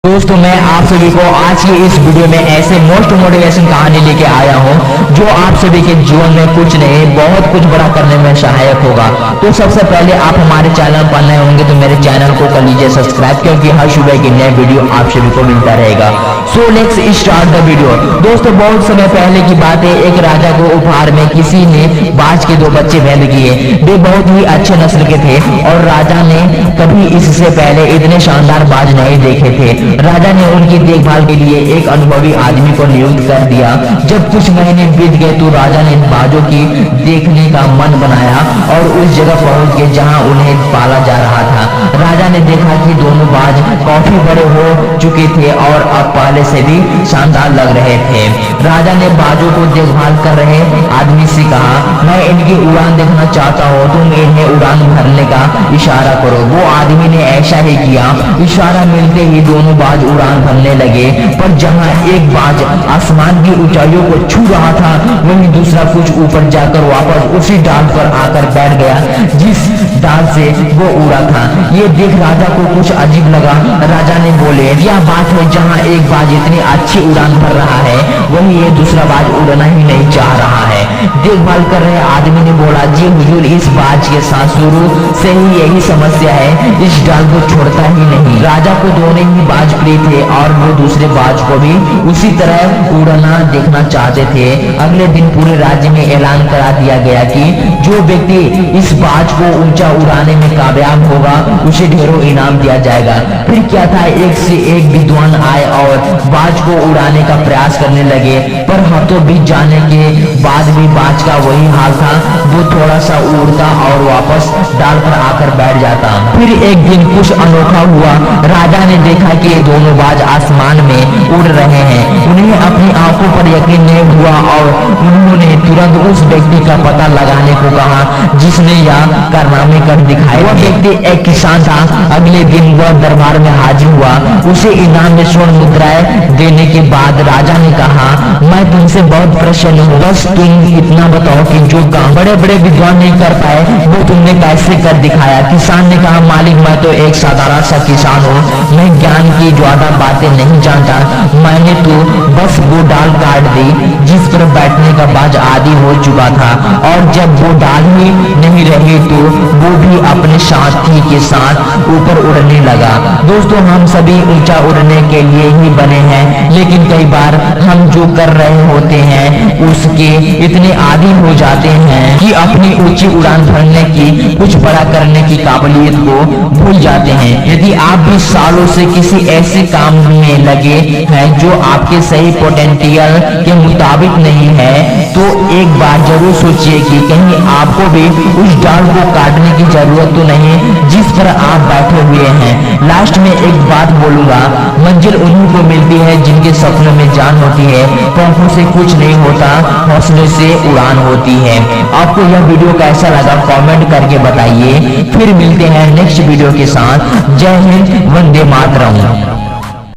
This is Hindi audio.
दोस्तों मैं आप सभी को आज की इस वीडियो में ऐसे मोस्ट मोटिवेशन कहानी लेके आया हूँ जो आप सभी के जीवन में कुछ नहीं बहुत कुछ बड़ा करने में सहायक होगा। तो सबसे पहले आप हमारे चैनल पर नए होंगे तो मेरे चैनल को कर लीजिए सब्सक्राइब, क्योंकि हर सुबह की नई वीडियो आप सभी को मिलता रहेगा। So let's start the video. दोस्तों बहुत समय पहले की बात है, एक राजा को उपहार में किसी ने बाज के 2 बच्चे भेंट किए। वे बहुत ही अच्छे नस्ल के थे और राजा ने कभी इससे पहले इतने शानदार बाज नहीं देखे थे। राजा ने उनकी देखभाल के लिए एक अनुभवी आदमी को नियुक्त कर दिया। जब कुछ महीने बीत गए तो राजा ने बाजों की देखने का मन बनाया और उस जगह पहुंच गए जहां उन्हें पाला जा रहा था। राजा ने देखा कि दोनों बाज काफी बड़े हो चुके थे और अब पहले से भी शानदार लग रहे थे। राजा ने बाजों को देखभाल कर रहे आदमी से कहा, मैं इनकी उड़ान देखना चाहता हूँ, तुम इन्हें उड़ान भरने का इशारा करो। वो आदमी ने ऐसा ही किया। इशारा मिलते ही दोनों बाज उड़ान भरने लगे, पर जहां एक बाज आसमान की ऊंचाइयों को छू रहा था वहीं दूसरा कुछ ऊपर जाकर वापस उसी डाल पर आकर बैठ गया जिस डाल से वो उड़ा था। ये देख राजा को कुछ अजीब लगा। राजा ने बोले, यह बात है जहां एक बाज इतनी अच्छी उड़ान भर रहा है वहीं ये दूसरा बाज उड़ना ही नहीं चाह रहा है। देखभाल कर रहे आदमी ने बोला, जी हुजूर, इस बाज के साथ शुरू से ही यही समस्या है, इस डाल को छोड़ता ही नहीं। राजा को दोनों ही बाज प्रिय थे और वो दूसरे बाज को भी उसी तरह उड़ना देखना चाहते थे। अगले दिन पूरे राज्य में ऐलान करा दिया गया कि जो व्यक्ति इस बाज को ऊंचा उड़ाने में कामयाब होगा उसे ढेरों इनाम दिया जाएगा। फिर क्या था, एक से एक विद्वान आए और बाज को उड़ाने का प्रयास करने लगे, पर हफ्तों बीत जाने के बाद भी बाज का वही हाल था। वो थोड़ा सा उड़ता और वापस डाल पर आकर बैठ जाता। फिर एक दिन कुछ अनोखा हुआ। राजा ने देखा कि ये दोनों बाज आसमान में उड़ रहे हैं। उन्हें अपनी आंखों पर यकीन नहीं हुआ और उन्होंने तुरंत उस व्यक्ति का पता लगाने को कहा जिसने यह कारनामे कर दिखाए। वह व्यक्ति एक किसान था। अगले दिन वह दरबार में हाजिर हुआ। उसे इनाम में स्वर्ण मुद्राएं देने के बाद राजा ने कहा, मैं तुमसे बहुत प्रसन्न हूँ, बस तुम इतना बताओ कि जो काम बड़े बड़े विद्वान नहीं कर पाए वो तुमने कैसे कर दिखाया। किसान ने कहा, मालिक, मैं तो एक साधारण सा किसान हूँ, मैं ज्ञान की ज्यादा बातें नहीं जानता। मैंने तो बस वो डाल काट दी जिस पर बैठने का बाज आदि हो चुका था, और जब वो डाल ही नहीं रही तो वो भी अपने साथी के साथ ऊपर उड़ने लगा। दोस्तों हम सभी ऊंचा उड़ने के लिए ही बने हैं, लेकिन कई बार हम जो कर रहे होते हैं उसके इतने आदी हो जाते हैं कि अपनी ऊंची उड़ान भरने की, कुछ बड़ा करने की काबिलियत को भूल जाते हैं। यदि आप भी सालों से किसी ऐसे काम में लगे हैं जो आपके सही पोटेंशियल के मुताबिक नहीं है तो एक बार जरूर सोचिए कि कहीं आपको भी उस डाल को काटने की जरूरत तो नहीं जिस पर आप बैठे हुए हैं। लास्ट में एक बात बोलूंगा, मंजिल उन्हीं को मिलती है जिनके सपनों में जान होती है। पंखों से कुछ नहीं होता, हौसले से उड़ान होती है। आपको यह वीडियो कैसा लगा कमेंट करके बताइए। फिर मिलते हैं नेक्स्ट वीडियो के साथ। जय हिंद, वंदे मातरम।